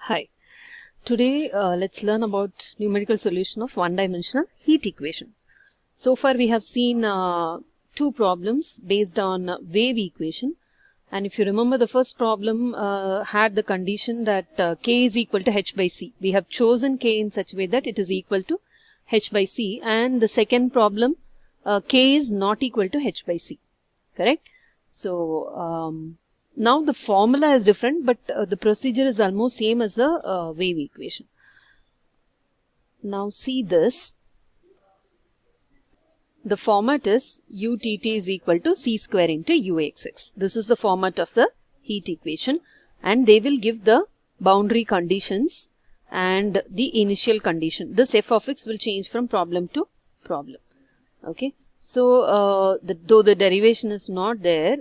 Hi. Today let's learn about numerical solution of one-dimensional heat equations. So far we have seen two problems based on wave equation, and if you remember, the first problem had the condition that K is equal to H by C. We have chosen K in such a way that it is equal to H by C, and the second problem K is not equal to H by C. Correct? So now the formula is different, but the procedure is almost same as the wave equation. Now see this. The format is UTT is equal to C square into UXX. This is the format of the heat equation, and they will give the boundary conditions and the initial condition. This f of x will change from problem to problem. Okay. So though the derivation is not there,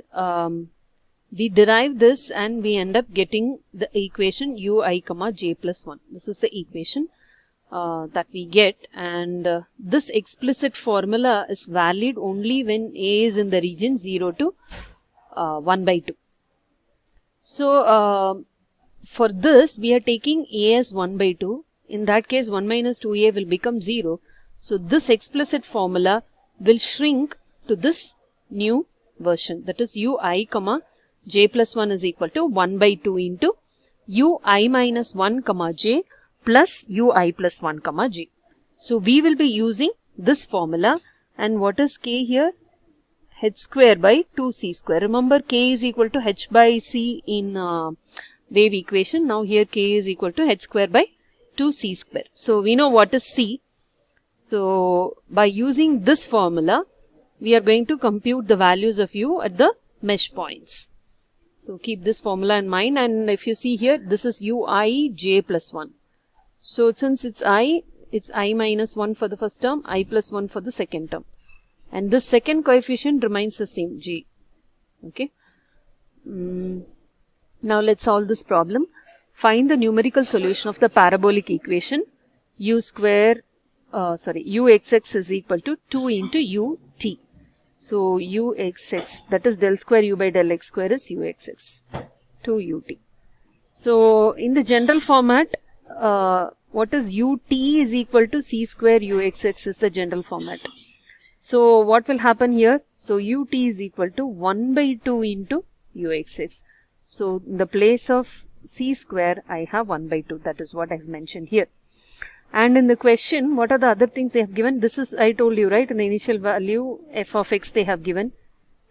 we derive this and we end up getting the equation ui comma j plus 1. This is the equation that we get, and this explicit formula is valid only when a is in the region 0 to 1 by 2. So for this we are taking a as 1 by 2. In that case 1 minus 2a will become 0. So this explicit formula will shrink to this new version, that is ui comma j plus 1 is equal to 1 by 2 into ui minus 1 comma j plus ui plus 1 comma j. So we will be using this formula, and what is k here? H square by 2c square. Remember, k is equal to h by c in wave equation. Now here k is equal to h square by 2c square. So we know what is c. So by using this formula, we are going to compute the values of u at the mesh points. So keep this formula in mind, and if you see here, this is ui j plus 1. So since it's I minus 1 for the first term, I plus 1 for the second term. And this second coefficient remains the same, j. Okay. Now let's solve this problem. Find the numerical solution of the parabolic equation uxx is equal to 2 into ut. So uxx, that is del square u by del x square is uxx, 2ut. So in the general format, what is ut is equal to c square uxx is the general format. So what will happen here? So ut is equal to 1 by 2 into uxx. So in the place of c square, I have 1 by 2. That is what I have mentioned here. And in the question, what are the other things they have given? This is, I told you, right, in the initial value f of x they have given.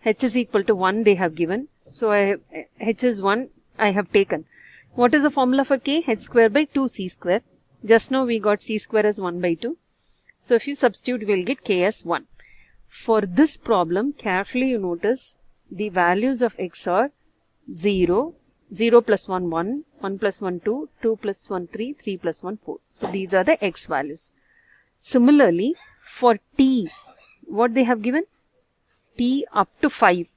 H is equal to 1 they have given. So h is 1 I have taken. What is the formula for k? H square by 2c square. Just now we got c square as 1 by 2. So if you substitute, we will get k as 1. For this problem, carefully you notice the values of x are 0, 0 plus 1, 1, 1 plus 1, 2, 2 plus 1, 3, 3 plus 1, 4. So these are the x values. Similarly, for t, what they have given? T up to 5.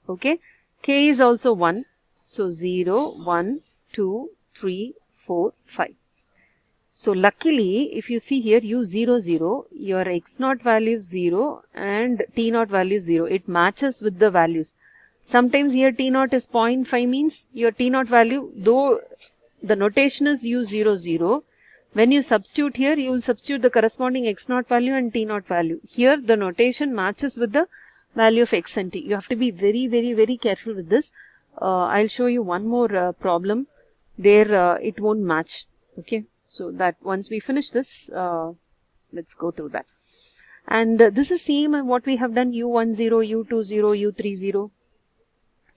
Okay. K is also 1. So 0, 1, 2, 3, 4, 5. So luckily, if you see here u0, 0, your x0 value is 0 and t0 value is 0. It matches with the values. Sometimes here t0 is 0.5 means your t0 value, though the notation is u0, 0, when you substitute here, you will substitute the corresponding x0 value and t0 value. Here the notation matches with the value of x and t. You have to be very, very, very careful with this. I'll show you one more problem. There it won't match. Okay. So that once we finish this, let's go through that. And this is same as what we have done, u10, u20, u30.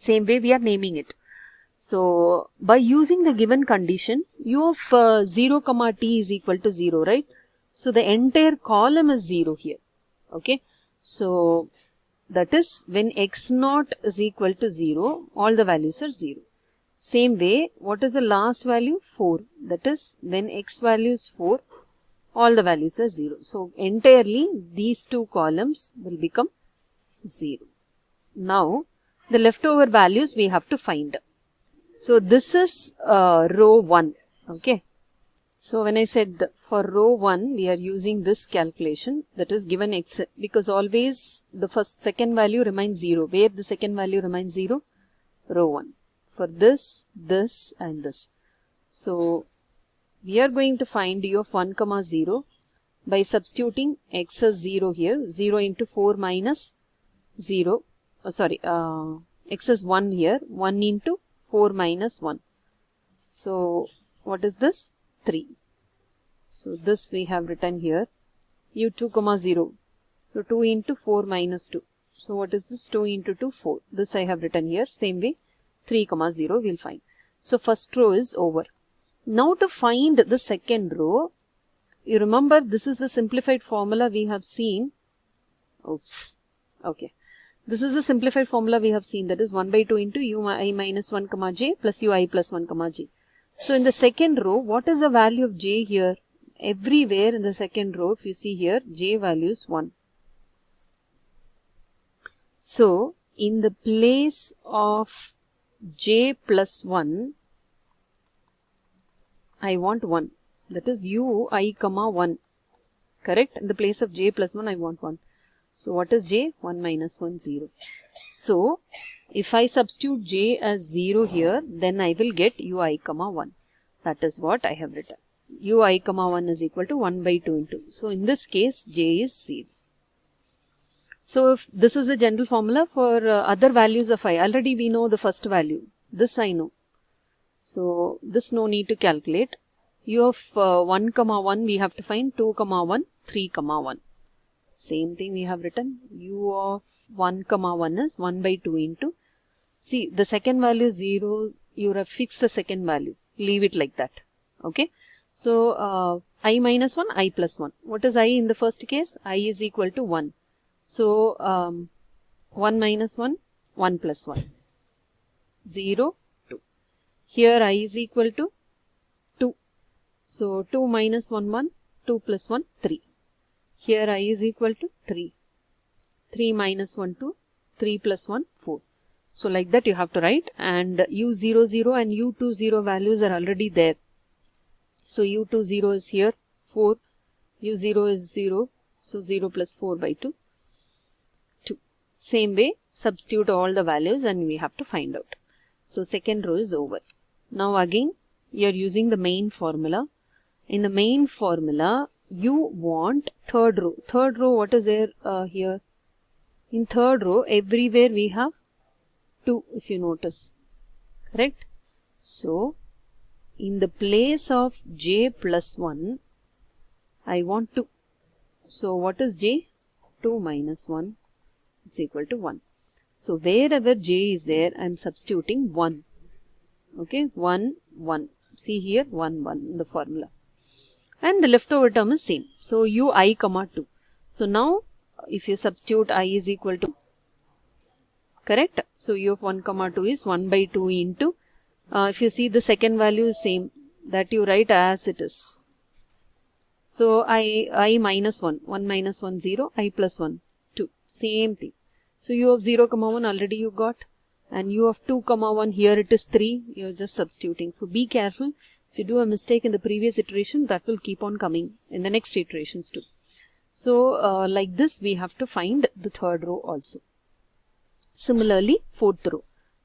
Same way we are naming it. So by using the given condition, u of 0 comma t is equal to 0, right? So the entire column is 0 here. Okay. So that is when x0 is equal to 0, all the values are 0. Same way, what is the last value? 4. That is when x value is 4, all the values are 0. So entirely these two columns will become 0. Now the leftover values we have to find. So this is row 1. Okay. So when I said for row 1, we are using this calculation, that is given x, because always the second value remains 0. Where the second value remains 0? Row 1. For this, this and this. So we are going to find u of 1 comma 0 by substituting x as 0 here. 0 into 4 minus 0. X is 1 here. 1 into 4 minus 1. So what is this? 3. So this we have written here. u2 comma 0. So 2 into 4 minus 2. So what is this? 2 into 2, 4. This I have written here. Same way, 3 comma 0 we'll find. So first row is over. Now to find the second row, you remember this is the simplified formula we have seen. Oops. Okay. This is the simplified formula we have seen, that is 1 by 2 into ui minus 1 comma j plus ui plus 1 comma j. So in the second row, what is the value of j here? Everywhere in the second row, if you see here, j value is 1. So in the place of j plus 1, I want 1. That is ui comma 1. Correct? In the place of j plus 1, I want 1. So what is j? 1 minus 1, 0. So if I substitute j as 0 here, then I will get ui comma 1. That is what I have written. ui comma 1 is equal to 1 by 2 into. So in this case, j is 0. So if this is the general formula for other values of I. Already we know the first value. This I know. So this no need to calculate. U of 1 comma 1 we have to find 2 comma 1, 3 comma 1. Same thing we have written. U of 1 comma 1 is 1 by 2 into. See, the second value is 0. You have fixed the second value. Leave it like that. Okay. So I minus 1, I plus 1. What is I in the first case? I is equal to 1. So 1 minus 1, 1 plus 1. 0, 2. Here I is equal to 2. So 2 minus 1, 1. 2 plus 1, 3. Here I is equal to 3. 3 minus 1, 2. 3 plus 1, 4. So like that you have to write, and u0, 0 and u2, 0 values are already there. So u2, 0 is here, 4. u0 is 0. So 0 plus 4 by 2. 2. Same way, substitute all the values and we have to find out. So second row is over. Now again, you are using the main formula. In the main formula, you want third row. Third row, what is there here? In third row, everywhere we have 2, if you notice. Correct? So, in the place of j plus 1, I want 2. So, what is j? 2 minus 1 is equal to 1. So, wherever j is there, I am substituting 1. Okay, 1, 1. See here, 1, 1 in the formula. And the leftover term is same. So, ui comma 2. So, now if you substitute I is equal to, correct? So, u of 1 comma 2 is 1 by 2 into, if you see the second value is same, that you write as it is. So, I minus 1, 1 minus 1, 0, I plus 1, 2, same thing. So, u of 0 comma 1 already you got, and u of 2 comma 1 here it is 3, you are just substituting. So, be careful. If you do a mistake in the previous iteration, that will keep on coming in the next iterations too. So, like this, we have to find the third row also. Similarly, fourth row.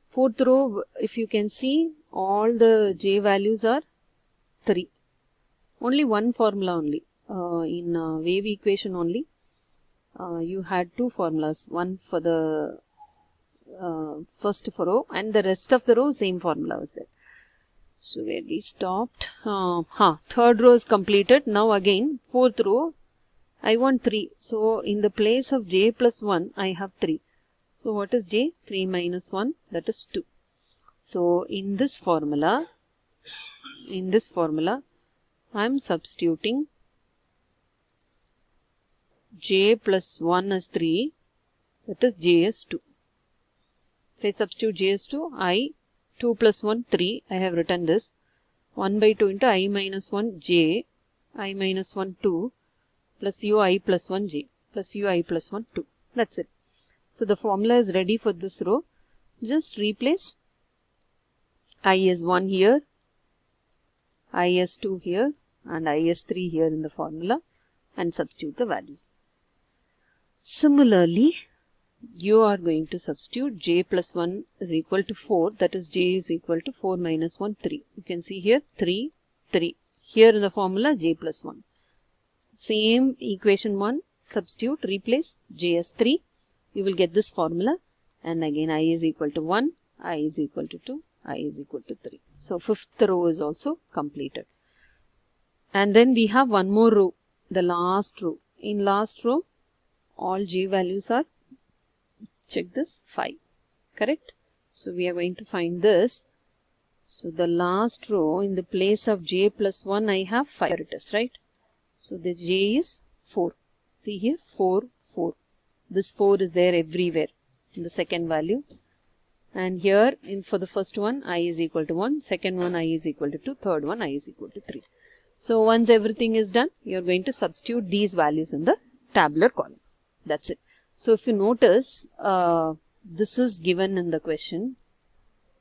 Fourth row, if you can see, all the j values are 3. Only one formula only. In wave equation only, you had two formulas. One for the first row, and the rest of the row, same formula was there. So, where we stopped, third row is completed. Now again, fourth row, I want 3. So, in the place of j plus 1, I have 3. So, what is j? 3 minus 1, that is 2. So, in this formula, I am substituting j plus 1 as 3, that is j as 2. If I substitute j as 2, I 2 plus 1, 3, I have written this, 1 by 2 into I minus 1 j, I minus 1 2, plus ui plus 1 j, plus ui plus 1 2. That's it. So, the formula is ready for this row. Just replace I as 1 here, I as 2 here, and I as 3 here in the formula, and substitute the values. Similarly, you are going to substitute j plus 1 is equal to 4, that is j is equal to 4 minus 1, 3. You can see here 3, 3. Here in the formula j plus 1. Same equation 1, substitute, replace j as 3. You will get this formula, and again I is equal to 1, I is equal to 2, I is equal to 3. So fifth row is also completed. And then we have one more row, the last row. In last row, all j values are, check this, 5. Correct? So we are going to find this. So the last row, in the place of j plus 1, I have 5. Here it is, right? So the j is 4. See here, 4, 4. This 4 is there everywhere in the second value. And here, for the first one, I is equal to 1. Second one, I is equal to 2. Third one, I is equal to 3. So once everything is done, you are going to substitute these values in the tabular column. That's it. So if you notice, this is given in the question.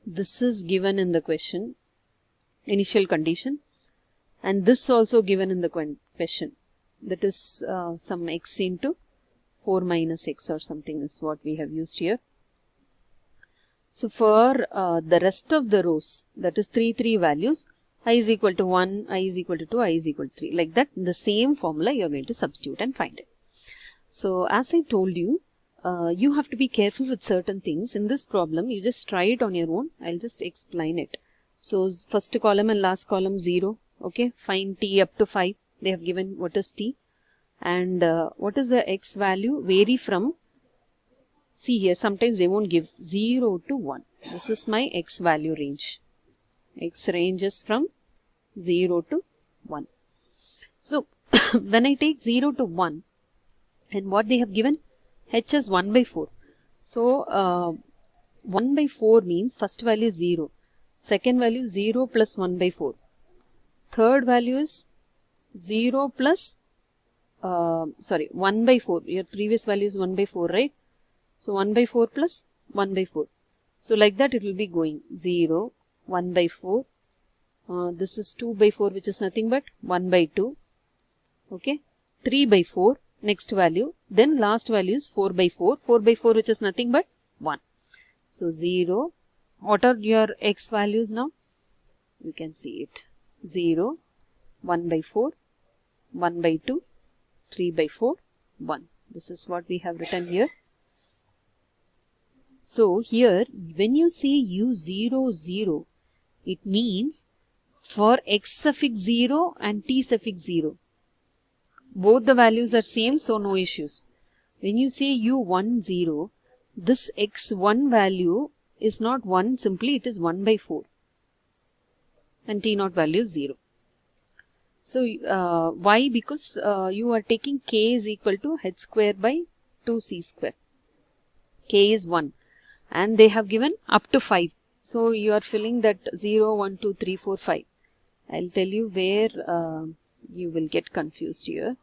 This is given in the question, initial condition. And this also given in the question. That is some x into 4 minus x or something is what we have used here. So for the rest of the rows, that is 3 values, I is equal to 1, I is equal to 2, I is equal to 3. Like that, in the same formula, you are going to substitute and find it. So as I told you, you have to be careful with certain things. In this problem, you just try it on your own. I'll just explain it. So first column and last column 0. Okay, find t up to 5. They have given what is t. And what is the x value? Vary from, see here, sometimes they won't give 0 to 1. This is my x value range. X ranges from 0 to 1. So when I take 0 to 1, and what they have given, h is 1 by 4. So 1 by 4 means first value is 0. Second value 0 plus 1 by 4. Third value is 0 plus, 1 by 4. Your previous value is 1 by 4, right? So 1 by 4 plus 1 by 4. So like that it will be going 0, 1 by 4. This is 2 by 4, which is nothing but 1 by 2. Okay. 3 by 4. Next value. Then last value is 4 by 4. 4 by 4, which is nothing but 1. So 0. What are your x values now? You can see it. 0, 1 by 4, 1 by 2, 3 by 4, 1. This is what we have written here. So here, when you say u0, 0, it means for x suffix 0 and t suffix 0. Both the values are same, so no issues. When you say u1, 0, this x1 value is not 1, simply it is 1 by 4. And t0 value is 0. So why? Because you are taking k is equal to h square by 2c square. K is 1. And they have given up to 5. So you are filling that 0, 1, 2, 3, 4, 5. I'll tell you where you will get confused here.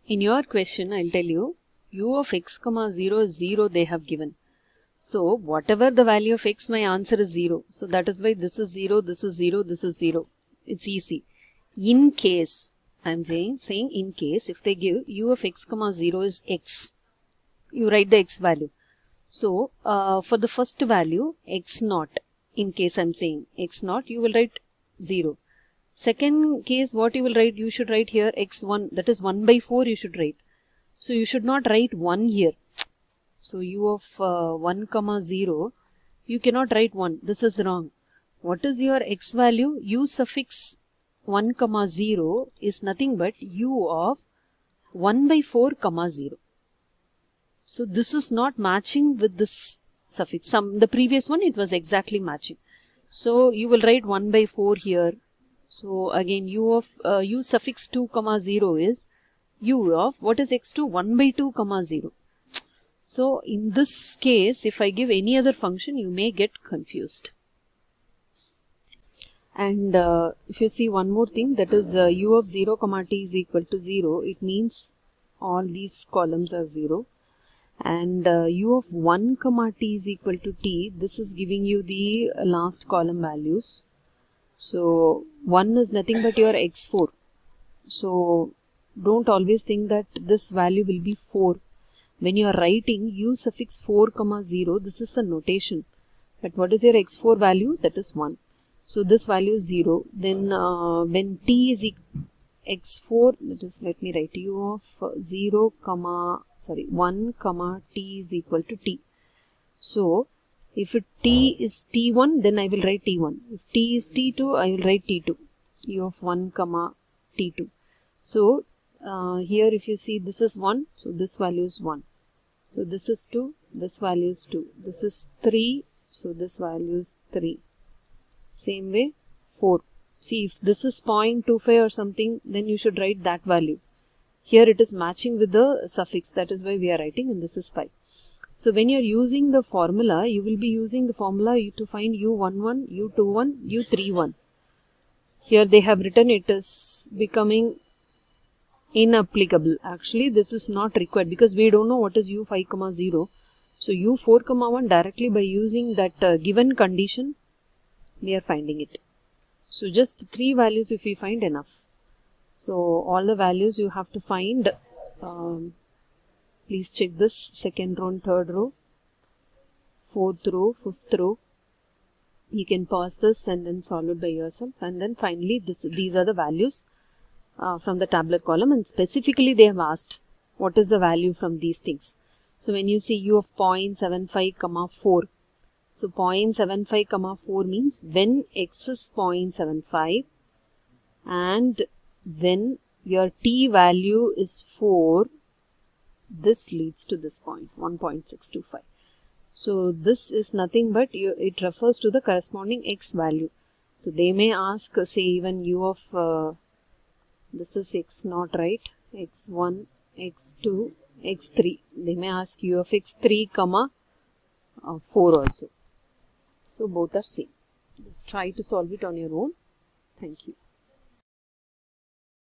In your question, I'll tell you, u of x comma 0 is 0 they have given. So whatever the value of x, my answer is 0. So that is why this is 0, this is 0, this is 0. It's easy. In case, I'm saying in case, if they give u of x comma 0 is x, you write the x value. So for the first value, x0, in case I'm saying x0, you will write 0. Second case, what you will write? You should write here x1, that is 1 by 4 you should write. So you should not write 1 here. So u of 1 comma 0, you cannot write 1. This is wrong. What is your x value? U suffix 1 comma 0 is nothing but u of 1 by 4 comma 0. So this is not matching with this suffix. The previous one, it was exactly matching. So you will write 1 by 4 here. So again, u of u suffix 2 comma 0 is u of, what is x2? 1 by 2 comma 0. So in this case, if I give any other function, you may get confused. And if you see one more thing, that is u of 0 comma t is equal to 0. It means all these columns are 0. And u of 1 comma t is equal to t. This is giving you the last column values. So 1 is nothing but your x4. So don't always think that this value will be 4. When you are writing u suffix 4 comma 0, this is the notation. But what is your x4 value? That is 1. So this value is 0. Then when t is x4, that is, let me write u of 1 comma t is equal to t. So if t is t1, then I will write t1. If t is t2, I will write t2. U of 1 comma t2. So here if you see, this is 1, so this value is 1. So this is 2, this value is 2. This is 3, so this value is 3. Same way 4. See, if this is 0.25 or something, then you should write that value. Here it is matching with the suffix, that is why we are writing, and this is 5. So when you are using the formula, you will be using the formula to find u11, u21, u31. Here they have written it is becoming inapplicable. Actually, this is not required because we don't know what is u5, 0. So u4, 1 directly by using that given condition, we are finding it. So just 3 values if we find, enough. So all the values you have to find. Please check this second row and third row, fourth row, fifth row. You can pause this and then solve it by yourself. And then finally these are the values from the tabular column, and specifically they have asked what is the value from these things. So when you see u of 0.75, 4. So 0.75, 4 means when x is 0.75 and when your t value is 4, this leads to this point, 1.625. So this is nothing but it refers to the corresponding x value. So they may ask, say, even u of this is x naught, right? x1, x2, x3. They may ask u of x3, 4 also. So both are same. Just try to solve it on your own. Thank you.